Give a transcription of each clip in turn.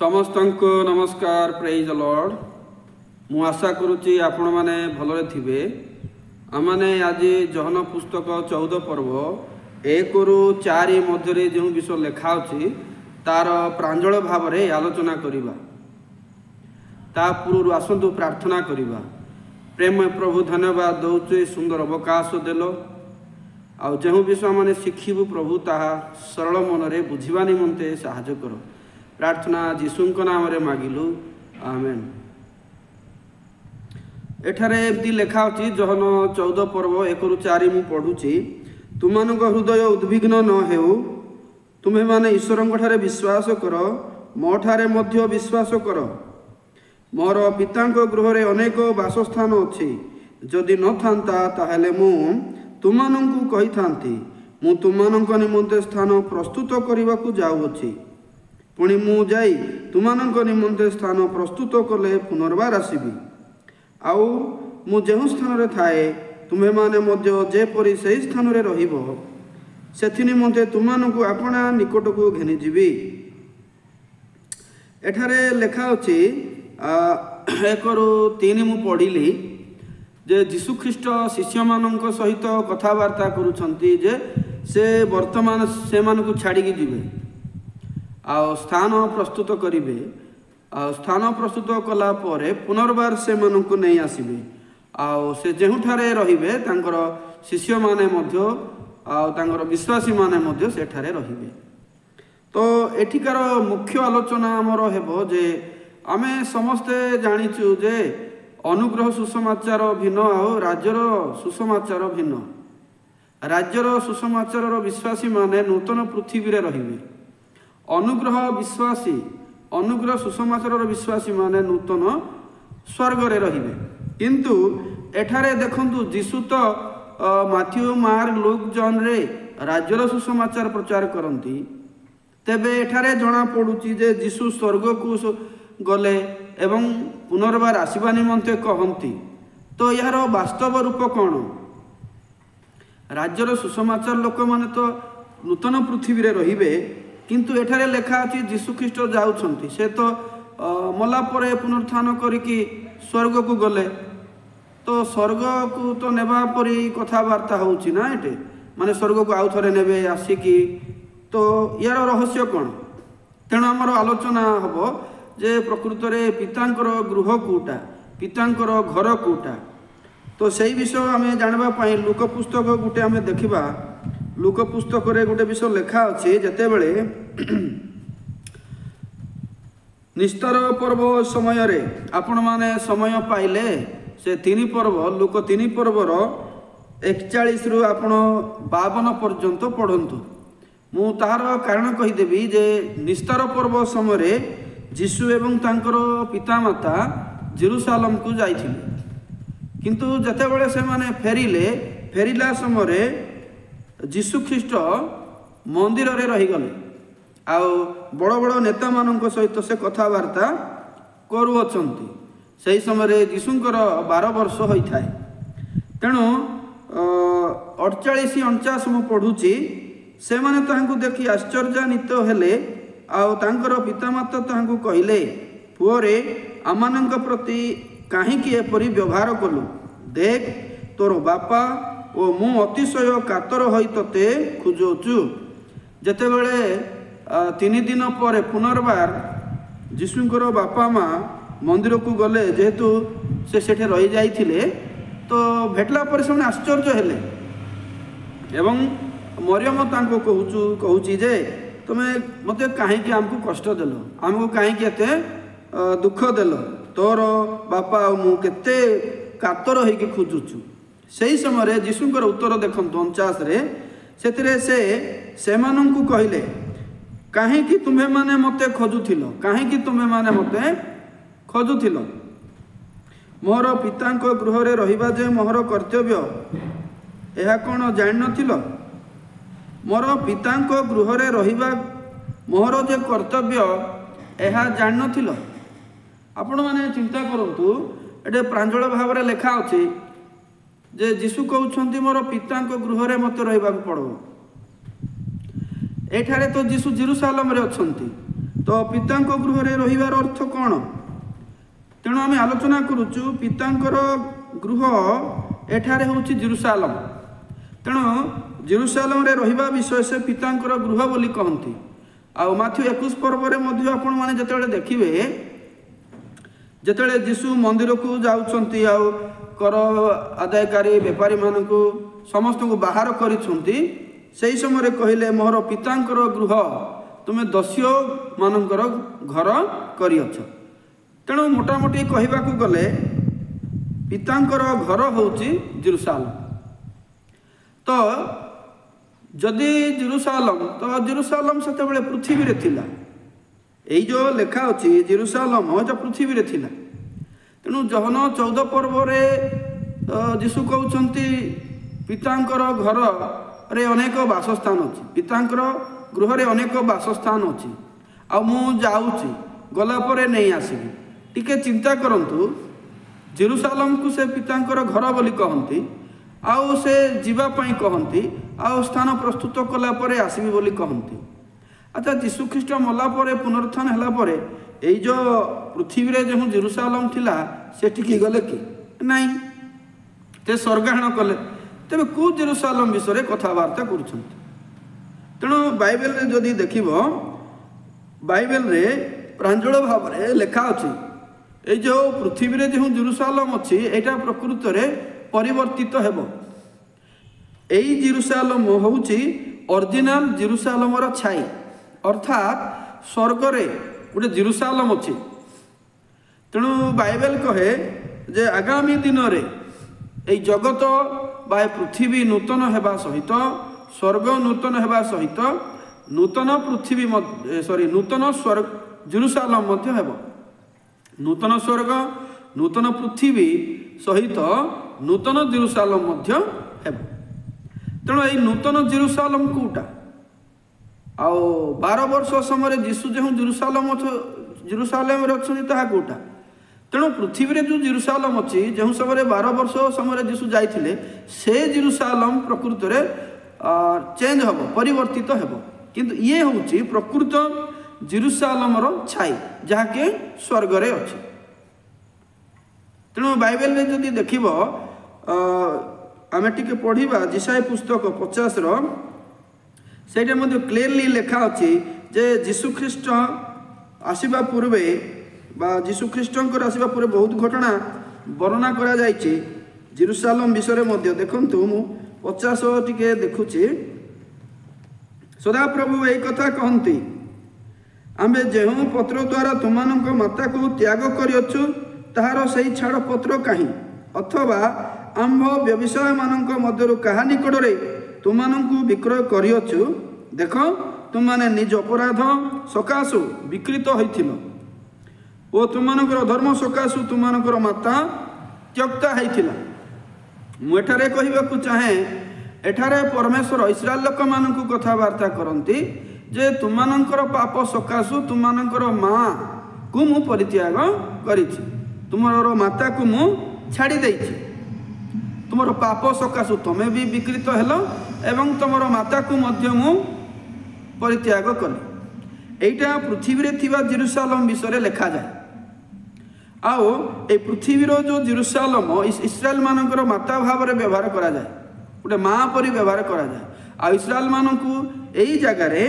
समस्तंको नमस्कार praise the Lord. मु आशा करुच्ची आपण माने भलरे थिबे। आमाने आज जहन पुस्तक 14 पर्व 1 रु 4 मध्य जो विषय लेखा अछि तार प्रांजल भाव रे आलोचना करिबा। ता पूर्व आसंतु प्रार्थना करिबा। प्रेम प्रभु धन्यवाद दौचे सुंदर अवकाश देलो आ जो विषय माने शिखिबु प्रभु ताहा सरल मन रे बुझिबा निमंते सहायता करो। प्रार्थना जीशुंक नाम रे मागिलु आमेन। एठारे एमती लेखा अछि जहन 14 पर्व 1 रु 4 मु पढुछि। तुमनक हृदय उद्विग्न न हेउ, तुमे माने ईश्वरंक ठारे विश्वास करो, मो ठारे मध्य विश्वास करो। मोर पितांक गृह रे अनेक वासस्थान अछि, जदि न थांता ताहेले मु तुमनकु कहि थांती, मु तुमनक निमंते स्थान प्रस्तुत करिबाकु जाउछि। पुणी मु जाई तुमनक निमंते स्थान प्रस्तुत कले पुनर्बार आसीबी। आउ मु जेहु स्थान रे थाए तुमे माने मध्य जेपरि सेही स्थान रे रहिबो, सेथि निमंते तुमनकु आपणा निकटकु घेनि जिबी। एठारे लेखा अछि 1 रु 3 मु पढ़िली जे जीशु ख्रीष्ट शिष्य मानक सहित कथावार्ता करुछंती जे से वर्तमान से मानकु छाड़ी की जिबे आ स्थान प्रस्तुत करिवे। स्थान प्रस्तुत कला परे पुनर्बार से मानकु नहीं आसीबे। आ से जेहुठारे रहिबे तांकर शिष्य माने मध्य आ तांकर विश्वासी माने मध्य सेठारे रहिबे। तो एठिकार मुख्य आलोचना हमर हेबो जे आमे समस्ते जानिचु जे अनुग्रह सुसमाचार भिन्न आ राज्यर सुसमाचार भिन्न। राज्यर सुसमाचार विश्वासी माने नूतन पृथ्वी रे रहिबे। अनुग्रह विश्वासी अनुग्रह सुसमाचार विश्वासी माने नूतन स्वर्ग रे रहिबे। किंतु एठारे देखंतु जीशु तो माथ्यू मार्क लुक जॉन रे राज्यर सुसमाचार प्रचार करंती। तेबे एठारे जणा पडुची जे जीशु स्वर्ग को गले एवं पुनर्बार आसीबा निमंते कहंती। तो यार वास्तव रूप कौन? राज्यर सुसमाचार लोक माने तो नूतन पृथ्वी रे रहिबे, किंतु एठारे लेखा अछि जीशु ख्रीष्ट जाउछंती। से तो मला परे पुनरुत्थान करिकी स्वर्ग को गले। तो स्वर्ग को तो नेबा परी कथावार्ता होउची ना एटे, माने स्वर्ग को आउ थरे नेबे आसीकी। तो यार रहस्य कौन? तेणु आमर आलोचना हबो जे प्रकृत रे पितांकर गृह कोटा, पितांकर घर कोटा। तो सही विषय आमे जानबा पई लूक पुस्तक गुटे आमे देखिबा। लूक पुस्तक रे गोटे विषय लेखा अछि जते बेले निस्तर पर्व समय रे आपण माने समय पाइले से 3 पर्व लूक 3 पर्वर 41 रु आपण 52 पर्यंत पढ़ंतु। मु तार कारण कहि देबी जे निस्तर पर्व समय रे जीशु एवं तांकर पितामाता जेरूसालेम को जाइथिले। किंतु जते बेले से माने फेरिला समय रे जीशु ख्रीष्ट मंदिर रे रही गले। आउ बड़ बड़ नेता मानक सहित से कथावार्ता करुअछंती। सही समय रे जीशुंकर 12 वर्ष होई थाए। तेणु 48-49 मु पढ़ुची। से माने तांकु देखि आश्चर्यान्वित हेले। आउ तांकर पितामाता तांकु कहिले, पुओ रे आमानंक प्रति काहेकि एपरि व्यवहार कलु? देख तोर बापा ओ मु अतिशय कातर होई तते खुजोचु। जते बेले 3 दिन पर पुनर्बार जीशुंकर बापा माँ मंदिर को गले, जेहेतु से सेठे रही जाइथिले, तो भेटला पर से आश्चर्य हेले। एवं मरियम तांको कहूची जे तुमे मते काहेकि आमको कष्ट देलो, आमको काहेकि एते दुख देलो? तोर बापा मु केते कातर होइके खुजुचु। सही समय रे जीशुंकर उत्तर देखंतु 49 रे सेतिरे से माननकु कहिले, काहेकि तुमे माने मते खोजुथिलो? काहेकि तुमे माने मते खोजुथिलो? मोर पितांक गृह रे रहिबा जे मोर कर्तव्य, एहा कोन जानि नथिलो? मोर पितांक गृह रे रहिबा मोर जे कर्तव्य, एहा जानि नथिलो? आपण माने चिंता करंतु, एटे प्रांजल भाव रे लेखा अछि जे जीशु कहउछंती मोर पितांक गृह रे मते रहिबा पड़ो। एठारे तो जीशु जेरूसालेम रे अछंती, तो पिता गृह रहिबार अर्थ कौन तेणु आम आलोचना करुचु पितांकर गृह एठारे होची जेरुसालेम तेणु जेरुसालेम रे रहिबा विषय से पितांकर गृह बोली कहती आ माथ्यू 21 पर्व में आपण माने जतले देखिबे जतले यीशु मंदिर को जाउछंती आ कर आदायकारी व्यापारी मानक समस्त को बाहर करिछंती सेही समय कहले मोहर पितांकर गृह तुमे दस्यु मानकर घर करिअछ तेणु मोटामोटी कहबाकू गले पितांकर घर होची जेरुसालेम तो जदि जेरुसालेम तो जेरुसालेम सेते बेले पृथ्वी रे थिला एई जो लेखा अछि जेरुसालेम जो पृथ्वी रे थिला तेणु जहन 14 पर्व रे यीशु कहउछंती पितांकर घर रे अनेक वासस्थान अछि पितांकर गृह रे अनेक वासस्थान अछि आ मु जाउची गला परे नहीं आसीबी टिके चिंता करंतु जेरुसालेम को से पितांकर घर बोली कहंती आउ से जीवा पई कहंती आउ स्थान प्रस्तुत कला परे आसीबी बोली कहंती अच्छा यीशु ख्रीष्ट मला परे पुनरुत्थान हला परे एई जो पृथ्वी रे जो जेरुसालेम थिला सेठी की गले कि नहीं ते स्वर्गाहन कले तेबे को जेरुसालेम विषय रे कथावार्ता करूछंती तेणु बाइबल रे जदि देखिबो बाइबल रे प्रांजल भाव रे लेखा अछि ए जो पृथ्वी रे जो जेरुसालेम अछि एटा प्रकृत रे परिवर्तित हेबो एई जेरुसालेम होउछि ओरिजिनल जेरुसालेम रो छाई अर्थात स्वर्ग रे गोटे जेरुसालेम अछि तेणु बाइबल कहे जे आगामी दिन रे एई जगत बा पृथ्वी नूतन हेबा सहित स्वर्ग नूतन हेबा सहित नूतन पृथ्वी नूतन स्वर्ग जेरुसालेम मध्य हेबो नूतन स्वर्ग नूतन पृथ्वी सहित नूतन जेरुसालेम मध्य हेबो तेणु एई नूतन जेरुसालेम कोटा आउ 12 वर्ष समय यीशु जो जेरुसालेम रे अछि ताहा कोटा तेणु पृथ्वी रे जो जेरुसालेम अछि जो समय 12 वर्ष समय यीशु जाइथिले से जेरुसालेम प्रकृत रे चेंज हेबो परिवर्तित हेबो किंतु ये होछि प्रकृत जेरुसालेम रो छाई जाके स्वर्ग रे अछि तेणु बाइबल रे जदि देखिबो आमे टिके पढ़िबा जिसाय पुस्तक 50 रो सेटा मध्ये क्लियरली लेखा अछि जे यीशु ख्रीष्ट आसीबा पूर्वे बा यीशु ख्रीष्टंकर आसीबा पूर्वे बहुत घटना वर्णना करा जायछि जेरुसालेम विषय मध्ये देखंतु मु 50 टिके देखुछि सदा प्रभु एई कथा कहंती आमे जेहु पत्र द्वारा तुमानक माता को त्याग करियछु ताहार सही छाड़ पत्र काहे अथवा आंभ व्यवसाय मानक मध्यरु कहा निकटरे तुमानकु विक्रय करियछु देख तुमाने निज अपराध सकाशु विकृत होइथिलो ओ तुमानकर धर्म सकाशु तुमानकर माता त्यक्ता होइथिला मु एठारे कहिबाकू चाहे एठारे परमेश्वर इस्राएल लोक मानकु कथावार्ता करंती जे तुमानकर पाप सकाशु तुमानकर माँ को मु परित्याग करिछि तुमर माता को मु छाड़ी देछि तुमर पाप सकाशु तमे भी विकृत हेलो एवं तुमर माता को मध्य मु परित्याग कली एटा पृथ्वी रे थिबा जेरुसालेम विषय लेखा जाए आओ ए पृथ्वी रो जो जेरुसालेम इस्राएल मानकर माता भाव रे व्यवहार करा जाए गोटे माँ परि व्यवहार करा जाए आ इस्राएल मानकु एई जगह रे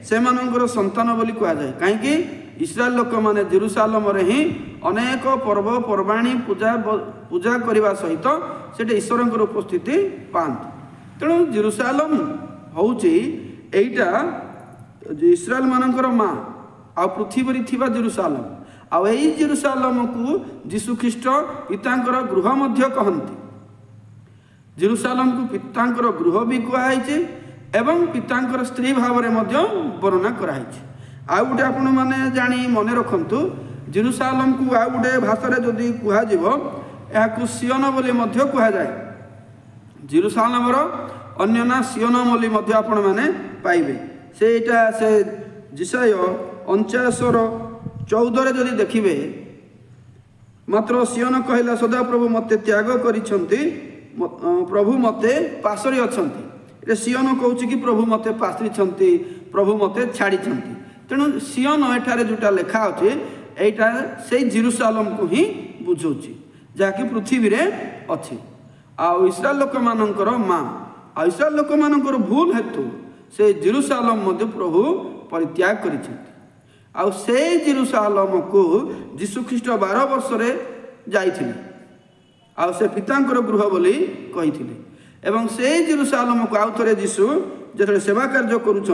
से मानकर संतान बोली कहा जाए कहीं इस्राएल लोक माने जेरुसालेम रे ही अनेक पर्व पर्वाणी पूजा करने सहित से ईश्वर उपस्थिति पाते तेणु जेरुसालेम होउची एइटा इस्राएल मानकर माँ आ पृथ्वी थिबा जेरुसालेम आ एई जेरुसालेम को यीशु ख्रीष्ट पितांकर गृह मध्य कहंती जेरुसालेम को पितांकर गृह भी कहुई एवं पितांकर स्त्री भाव में वर्णना कराई आउ गोटे आपण मैंने जानी मन रखु जेरुसालेम को आउ गोटे भाषा जदि कह सियन बोली कहुए जेरुसालेम अन्य ना सियन बोली आपण मैंने पाइबे से जिसाय 49:14 जदि देखिए मात्र सियन कहला सदा प्रभु मते त्याग करिसंती प्रभु मते पासरी अछंती सियन कहूँ कि प्रभु मते पासरी प्रभु मते छाड़ी तेणु सियन एठारे जोटा लिखा अच्छे यहीटा से जेरुसालेम को ही बुझाऊँगी जहाँकि पृथ्वी रे अच्छी आउ इस्राएल लोक मानकर माँ आ इस्राएल लोक मानकर भूल हेतु से जेरुसालेम मध्य प्रभु परित्याग कर से जेरुसालेम को जीशुख्रीष्ट 12 वर्ष जाइथिले आ से पितांकर गृह बोली कहिथिले एवं से जेरुसालेम को आउ थे जीशु जो सेवा कार्य करुँच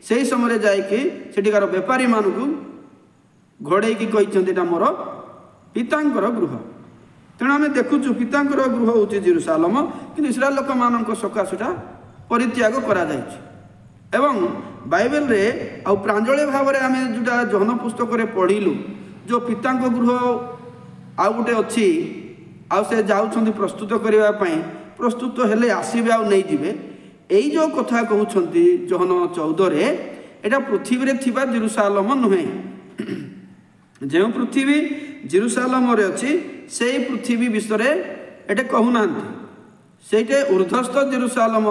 से समय जाइए सेठिकार बेपारी मानू घोड़े की मोर पितांकर गृह तेणु आम देखुचु पितांकर गृह हूँ जेरुसालेम कि इस्राएल लोक मान सकाशा परित्याग करा एवं बाइबल रे आ प्रांजल भाव में आम जोटा जहन पुस्तक पढ़िलु जो पितांक गृह आउ गोटे अच्छी आउ से जाऊँ प्रस्तुत करने प्रस्तुत हेले आसबे आउ नहीं जीवे यही जो कथा कहते जहन 14 एटा पृथ्वी रे थिबा जेरुसालेम नुहे जो पृथ्वी जेरुसालेम रे अच्छी से पृथ्वी विषय एटे कहूना से ऊर्ध्वस्थ जेरुसालेम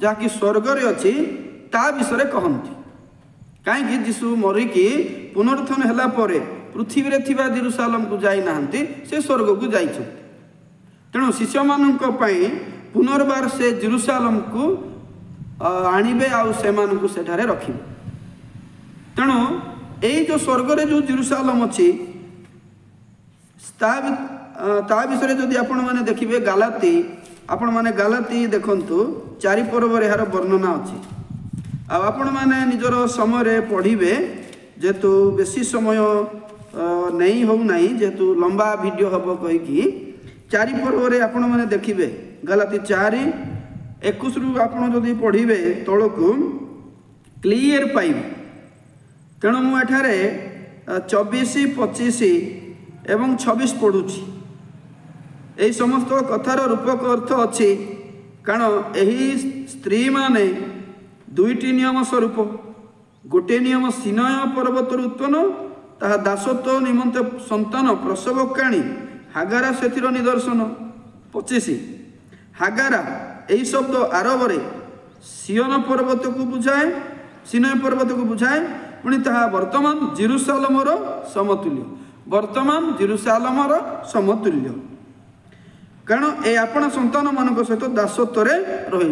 जहाँकि स्वर्ग रे अच्छी ता विषय कहती कहीं जीशु मरिकी पुनरुत्थान होला परे पृथ्वी रे थिबा जेरुसालेम को जाई नाहंती से स्वर्ग को जाई तेणु शिष्य मानक पई पुनर्बार से जेरुसालेम को आणिबे आउ सेमानकु सेठारे रखिबे तेणु यही जो स्वर्ग रे जो जेरुसालेम अच्छी ता विषय जदि आपण माने देखिबे गालाती आपण माने गालाती देखंतु 4 पर्व यार वर्णना अच्छी आपण माने निजर समय पढ़िबे जेतु बेसी समय नहीं हो नहीं जेतु लंबा वीडियो हम कहीकि 4 पर्व रे आपण माने देखिबे गालाती 4:21 रु आपण जदि पढ़िबे तळकु क्लियर पाइबे तेणु मु एठारे 24, 25 एवं 26 पढ़ुची यही समस्त कथार रूपक अर्थ अच्छी कारण यही स्त्री माने 2टी नियम स्वरूप गोटे नियम सिनय पर्वत उत्पन्न ताहा दासत्व निमंते संतान प्रसव काणी हागारा से निदर्शन 25 हागारा यही शब्द आरब रे सियन पर्वत को बुझाए सिनय पर्वत को बुझाए पुणी ताहा वर्तमान जेरुसालेमर समतुल्य वर्तमान जेरुसालेमर समतुल्य कारण ए आपण संतान मानक सहित दासत्व रही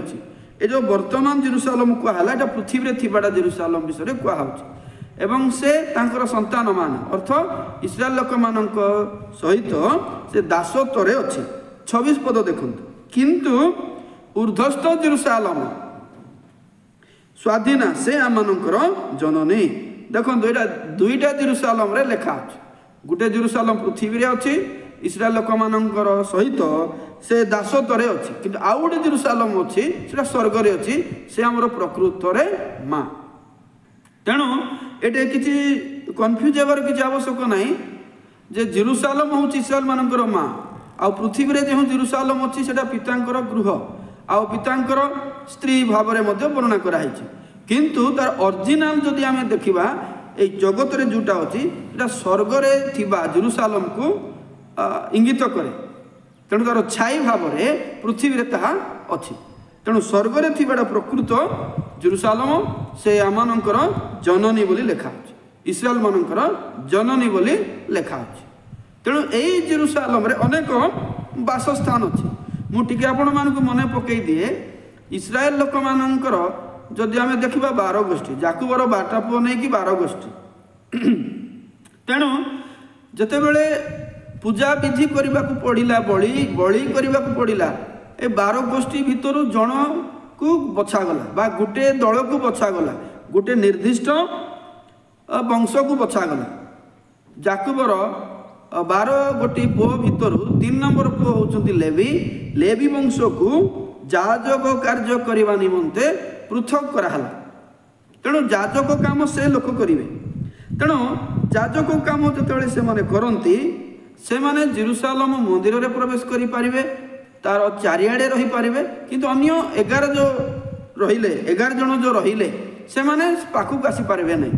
ए जो वर्तमान जेरुसालेम कहला एटा पृथ्वी रे थिबाडा जेरुसालेम विषय कहउछि एवं से तांकर संतान मान अर्थ इस्राएल लोक मानक सहित से दासत्व रे अछि 26 पद देखंतु किंतु ऊर्ध्वस्थ जेरुसालेम स्वाधीना से आमानकर जननी देखंतु एटा 2टा जेरुसालेम रे लेखा अछि गोटे जेरुसालेम पृथ्वी रे अछि इस्राएल लोक मानकर सहित से दासत्व रे अछि किंतु आउ गोटे जेरुसालेम अछि सेटा स्वर्ग रे अछि से हमर प्रकृत रे मां तेणु एटे किछि कन्फ्यूज हेबार किछि आवश्यक नाही जे जेरुसालेम होछि इस्राएल मानकर मां आ पृथ्वी रे जे जेरुसालेम अछि सेटा पितांकर गृह आ पितांकर स्त्री भाव रे मध्ये वर्णना करा हिछि किंतु तार ओरिजिनल जदि आमे देखिबा ए जगत रे जोटा अछि एटा स्वर्ग रे थिबा जेरुसालेम को इंगित करे तेणु तार छाई भाव रे पृथ्वी रे ताहा अछि तेणु स्वर्ग रे थिबाडा प्रकृत जेरुसालेम से आमानकर जननी बोली लेखा अछि इस्राएल मानकर जननी बोली लेखा अछि तेणु एई जेरुसालेम रे अनेक वासस्थान अछि मु टिके आपण मानक मने पकई दिए इस्राएल लोक मानकर जदि आमे देखिबा 12 गोष्ठी जाकुबर 12टा पुओ नै कि 12 गोष्ठी तेणु जते बेले पूजा विधि करने को पड़ा बड़ी करने को पड़ा ए 12 गोष्ठी भितर जन को बछागला बा गोटे दल को बछागला गोटे निर्दिष्ट वंश को बछागला जाकुबर 12 गोटी पुओ भितर 3 नंबर पुओ होउछंती लेवी लेवी वंश को जाजक कार्य करने निमंते पृथक कराला तेणु जाजक काम से लोक करेंगे तेणु जाजक काम जो से माने करती से माने जेरुसालेम मंदिर रे प्रवेश करि पारिबे तार चारिआडे रही पारिबे किंतु अन्य 11 जो रहिले 11 जन जो रहिले से माने पाखु आसी पारिबे नहीं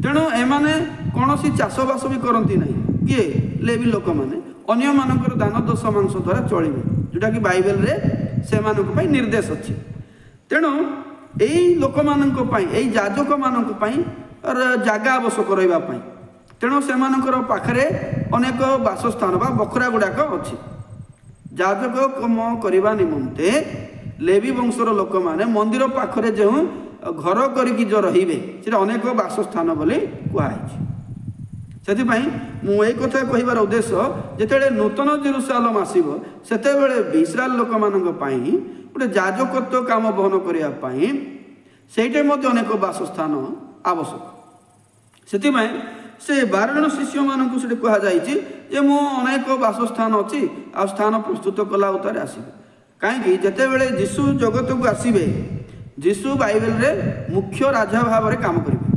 तेणु एमाने कौनसी चाषबास भी करती नहीं किए लेवी लोक मैंने अन्य मानकर दान दशमांश द्वारा चलिए जोटा कि बाइबल रे से मानक पई निर्देश अच्छी तेणु ଏଇ ଲୋକମାନଙ୍କ ପାଇଁ ଏଇ ଯାଜକମାନଙ୍କ ପାଇଁ ଜାଗା ଆବଶ୍ୟକ ରହିବା ପାଇଁ। ତେଣୁ ସେମାନଙ୍କର ପାଖରେ ଅନେକ ବାସସ୍ଥାନ ବା ବଖରା ଗୁଡ଼ାକ ଅଛି। ଯାଜକ କାମ କରିବା ନିମନ୍ତେ ଲେବି ବଂଶର ଲୋକମାନେ ମନ୍ଦିର ପାଖରେ ଯେଉଁ ଘର କରିକି ଯେଉଁ ରହିବେ ସେଟା ଅନେକ ବାସସ୍ଥାନ ବୋଲି କୁହାଯାଇଛି। ସେଥିପାଇଁ ମୁଁ ଏଇ କଥା କହିବାର ଉଦ୍ଦେଶ୍ୟ, ଯେତେବେଳେ ନୂତନ ଜେରୁସାଲେମ ଆସିବ ସେତେବେଳେ ଇସ୍ରାଏଲ ଲୋକମାନଙ୍କ ପାଇଁ ଗୋଟେ ଯାଜକତ୍ୱ କାମ ବହନ କରିବା ପାଇଁ ସେଇଠି ମଧ୍ୟ ଅନେକ ବାସସ୍ଥାନ ଆବଶ୍ୟକ। ସେଥିପାଇଁ ସେ 12 ଜଣ ଶିଷ୍ୟମାନଙ୍କୁ ସେଠି କୁହାଯାଇଛି ଯେ ମୁଁ ଅନେକ ବାସସ୍ଥାନ ଅଛି ଆଉ ସ୍ଥାନ ପ୍ରସ୍ତୁତ କଲା ଉତ୍ତାରେ ଆସିବେ। କାହିଁକି? ଯେତେବେଳେ ଯୀଶୁ ଜଗତକୁ ଆସିବେ, ଯୀଶୁ ବାଇବେଲରେ ମୁଖ୍ୟ ରାଜା ଭାବରେ କାମ କରିବେ।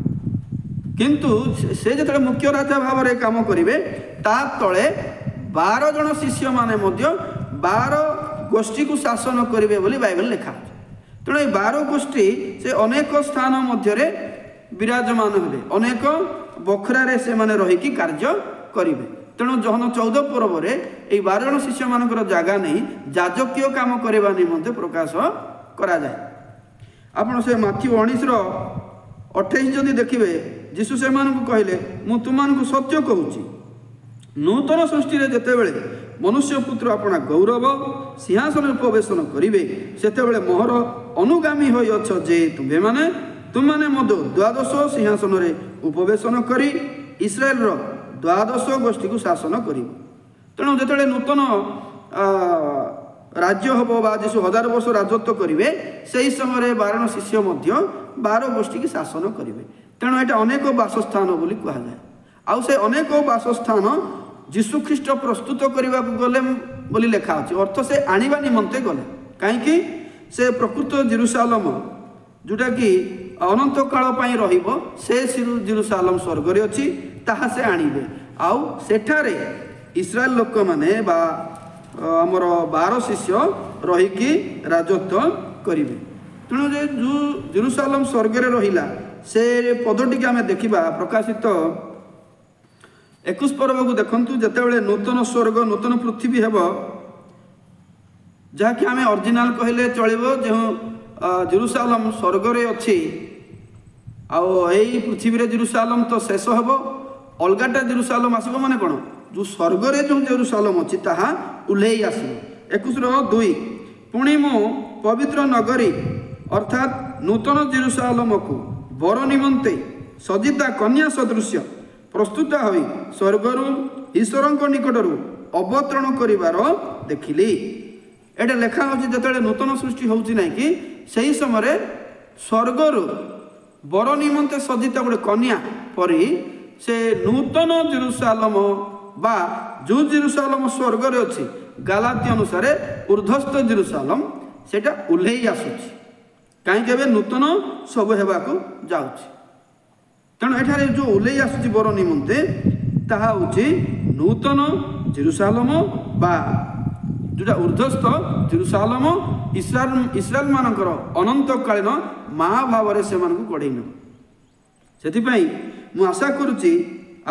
କିନ୍ତୁ ସେ ଯେତେବେଳେ ମୁଖ୍ୟ ରାଜା ଭାବରେ କାମ କରିବେ ତା ତଳେ 12 ଜଣ ଶିଷ୍ୟମାନେ ମଧ୍ୟ 12 ଗୋଷ୍ଠୀକୁ ଶାସନ କରିବେ ବୋଲି ବାଇବେଲ ଲେଖା ଅଛି। ତେଣୁ এই 12 ଗୋଷ୍ଠୀ ସେ ଅନେକ ସ୍ଥାନ ମଧ୍ୟରେ ବିରାଜମାନ ହେବେ, ଅନେକ ବଖରାରେ ସେମାନେ ରହିକି କାର୍ଯ୍ୟ କରିବେ। ତେଣୁ ଯୋହନ 14 ପର୍ବରେ এই 12 ଜଣ ଶିଷ୍ୟମାନଙ୍କର ଜାଗା ନେଇ ଯାଜକୀୟ କାମ କରିବା ନିମନ୍ତେ ପ୍ରକାଶ କରାଯାଏ। ଆପଣ ସେ ମାଥ୍ୟୁ 19:28 ଯଦି ଦେଖିବେ, ଯୀଶୁ ସେମାନଙ୍କୁ କହିଲେ, ମୁଁ ତୁମମାନଙ୍କୁ ସତ୍ୟ କହୁଛି, ନୂତନ ସୃଷ୍ଟିରେ ଯେତେବେଳେ ମନୁଷ୍ୟ ପୁତ୍ର ଆପଣା ଗୌରବ ସିଂହାସନରେ ଉପବେଶନ କରିବେ, ସେତେବେଳେ ମୋହର ଅନୁଗାମୀ ହୋଇଅଛ ଯେ ତୁମମାନେ ମଧ୍ୟ 12 ସିଂହାସନରେ ଉପବେଶନ କରି ଇସ୍ରାଏଲର 12 ଗୋଷ୍ଠୀକୁ ଶାସନ କରିବ। ତେଣୁ ଯେତେବେଳେ ନୂତନ ରାଜ୍ୟ ହେବ ବା ଯୀଶୁ 1000 ବର୍ଷ ରାଜତ୍ୱ କରିବେ, ସେହି ସମୟରେ 12 ଶିଷ୍ୟ ମଧ୍ୟ 12 ଗୋଷ୍ଠୀକି ଶାସନ କରିବେ। ତେଣୁ ଏଇଟା ଅନେକ ବାସସ୍ଥାନ ବୋଲି କୁହାଯାଏ। ଆଉ ସେ ଅନେକ ବାସସ୍ଥାନ ଯୀଶୁଖ୍ରୀଷ୍ଟ ପ୍ରସ୍ତୁତ କରିବାକୁ ଗଲେ ବୋଲି ଲେଖା ଅଛି, ଅର୍ଥ ସେ ଆଣିବା ନିମନ୍ତେ ଗଲେ। କାହିଁକି? ସେ ପ୍ରକୃତ ଜେରୁସାଲେମ ଯେଉଁଟାକି ଅନନ୍ତ କାଳ ପାଇଁ ରହିବ, ସେ ଜେରୁସାଲେମ ସ୍ୱର୍ଗରେ ଅଛି, ତାହା ସେ ଆଣିବେ। ଆଉ ସେଠାରେ ଇସ୍ରାଏଲ ଲୋକମାନେ ବା ଆମର 12 ଶିଷ୍ୟ ରହିକି ରାଜତ୍ୱ କରିବେ। ତେଣୁ ଯେ ଯେଉଁ ଜେରୁସାଲେମ ସ୍ୱର୍ଗରେ ରହିଲା ସେ ପଦଟିକି ଆମେ ଦେଖିବା ପ୍ରକାଶିତ 21 ପର୍ବକୁ ଦେଖନ୍ତୁ। ଯେତେବେଳେ ନୂତନ ସ୍ୱର୍ଗ ନୂତନ ପୃଥିବୀ ହେବ, ଯାହାକି ଆମେ ଅରିଜିନାଲ କହିଲେ ଚଳିବ, ଯେଉଁ ଜେରୁସାଲେମ ସ୍ୱର୍ଗରେ ଅଛି ଆଉ ଏଇ ପୃଥିବୀରେ ଜେରୁସାଲେମ ତ ଶେଷ ହେବ, ଅଲଗାଟା ଜେରୁସାଲେମ ଆସିବ। ମାନେ କ'ଣ? ଯେଉଁ ସ୍ୱର୍ଗରେ ଯେଉଁ ଜେରୁସାଲେମ ଅଛି ତାହା ଓହ୍ଲେଇ ଆସିବ। 21:2 ପୁଣି ମୁଁ ପବିତ୍ର ନଗରୀ ଅର୍ଥାତ୍ ନୂତନ ଜେରୁସାଲେମକୁ ବର ନିମନ୍ତେ ସଜିତା କନ୍ୟା ସଦୃଶ୍ୟ ପ୍ରସ୍ତୁତ ହୋଇ ସ୍ୱର୍ଗରୁ ଈଶ୍ୱରଙ୍କ ନିକଟରୁ ଅବତରଣ କରିବାର ଦେଖିଲି। ଏଇଟା ଲେଖା ହେଉଛି ଯେତେବେଳେ ନୂତନ ସୃଷ୍ଟି ହେଉଛି ନାହିଁ କି, ସେହି ସମୟରେ ସ୍ୱର୍ଗରୁ ବର ନିମନ୍ତେ ସଜିତା ଗୋଟେ କନ୍ୟା ପରି ସେ ନୂତନ ଜେରୁସାଲେମ ବା ଯେଉଁ ଜେରୁସାଲେମ ସ୍ୱର୍ଗରେ ଅଛି, ଗାଲାତି ଅନୁସାରେ ଉର୍ଦ୍ଧ୍ୱସ୍ଥ ଜେରୁସାଲେମ, ସେଇଟା ଓହ୍ଲେଇ ଆସୁଛି। କାହିଁକି? ଏବେ ନୂତନ ସବୁ ହେବାକୁ ଯାଉଛି। ତେଣୁ ଏଠାରେ ଯେଉଁ ଓହ୍ଲେଇ ଆସୁଛି ବର ନିମନ୍ତେ, ତାହା ହେଉଛି ନୂତନ ଜେରୁସାଲେମ ବା ଯେଉଁଟା ଉର୍ଦ୍ଧ୍ୱସ୍ଥ ଜେରୁସାଲେମ ଇସ୍ରାଏଲ ମାନଙ୍କର ଅନନ୍ତକାଳୀନ ମା ଭାବରେ ସେମାନଙ୍କୁ କଢ଼େଇ ନେବ। ସେଥିପାଇଁ ମୁଁ ଆଶା କରୁଛି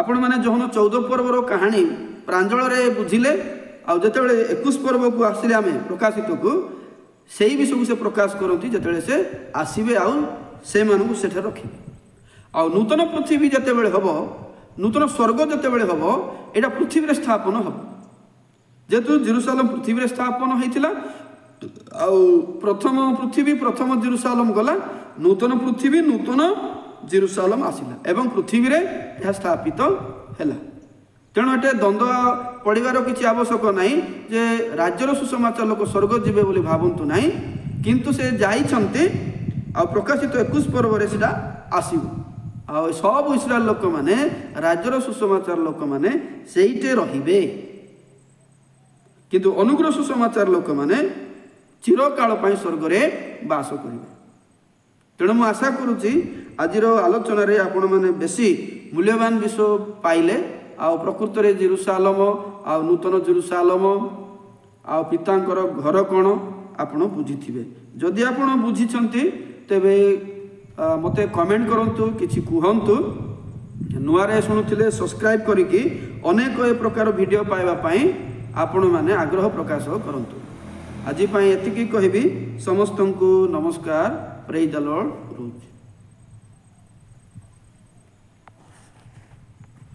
ଆପଣମାନେ ଯୋହନ 14 ପର୍ବର କାହାଣୀ ପ୍ରାଞ୍ଜଳରେ ବୁଝିଲେ, ଆଉ ଯେତେବେଳେ 21 ପର୍ବକୁ ଆସିଲେ ଆମେ ପ୍ରକାଶିତକୁ, ସେଇ ବିଷୟକୁ ସେ ପ୍ରକାଶ କରନ୍ତି ଯେତେବେଳେ ସେ ଆସିବେ ଆଉ ସେମାନଙ୍କୁ ସେଠାରେ ରଖିବେ। ଆଉ ନୂତନ ପୃଥିବୀ ଯେତେବେଳେ ହେବ, ନୂତନ ସ୍ୱର୍ଗ ଯେତେବେଳେ ହେବ, ଏଇଟା ପୃଥିବୀରେ ସ୍ଥାପନ ହେବ। ଯେହେତୁ ଜେରୁସାଲେମ ପୃଥିବୀରେ ସ୍ଥାପନ ହୋଇଥିଲା, ଆଉ ପ୍ରଥମ ପୃଥିବୀ ପ୍ରଥମ ଜେରୁସାଲେମ ଗଲା, ନୂତନ ପୃଥିବୀ ନୂତନ ଜେରୁସାଲେମ ଆସିଲା ଏବଂ ପୃଥିବୀରେ ଏହା ସ୍ଥାପିତ ହେଲା। ତେଣୁ ଏଠି ଦ୍ୱନ୍ଦ୍ୱ ପଡ଼ିବାର କିଛି ଆବଶ୍ୟକ ନାହିଁ ଯେ ରାଜ୍ୟର ସୁସମାଚାର ଲୋକ ସ୍ୱର୍ଗ ଯିବେ ବୋଲି ଭାବନ୍ତୁ ନାହିଁ, କିନ୍ତୁ ସେ ଯାଇଛନ୍ତି ଆଉ ପ୍ରକାଶିତ 21 ପର୍ବରେ ସେଟା ଆସିବ। ଆଉ ସବୁ ଇସ୍ରାଏଲ ଲୋକମାନେ, ରାଜ୍ୟର ସୁସମାଚାର ଲୋକମାନେ ସେଇଠି ରହିବେ, କିନ୍ତୁ ଅନୁଗ୍ରହ ସୁସମାଚାର ଲୋକମାନେ ଚିରକାଳ ପାଇଁ ସ୍ୱର୍ଗରେ ବାସ କରିବେ। ତେଣୁ ମୁଁ ଆଶା କରୁଛି ଆଜିର ଆଲୋଚନାରେ ଆପଣମାନେ ବେଶୀ ମୂଲ୍ୟବାନ ବିଷୟ ପାଇଲେ, ଆଉ ପ୍ରକୃତରେ ଜେରୁସାଲେମ ଆଉ ନୂତନ ଜେରୁସାଲେମ ଆଉ ପିତାଙ୍କର ଘର କ'ଣ ଆପଣ ବୁଝିଥିବେ। ଯଦି ଆପଣ ବୁଝିଛନ୍ତି ତେବେ ମୋତେ କମେଣ୍ଟ କରନ୍ତୁ, କିଛି କୁହନ୍ତୁ। ନୂଆରେ ଶୁଣୁଥିଲେ ସବସ୍କ୍ରାଇବ୍ କରିକି ଅନେକ ଏ ପ୍ରକାର ଭିଡ଼ିଓ ପାଇବା ପାଇଁ ଆପଣମାନେ ଆଗ୍ରହ ପ୍ରକାଶ କରନ୍ତୁ। ଆଜି ପାଇଁ ଏତିକି କହିବି। ସମସ୍ତଙ୍କୁ ନମସ୍କାର। ପ୍ରେଜ୍ ଦ ଲର୍ଡ ରହୁଛି।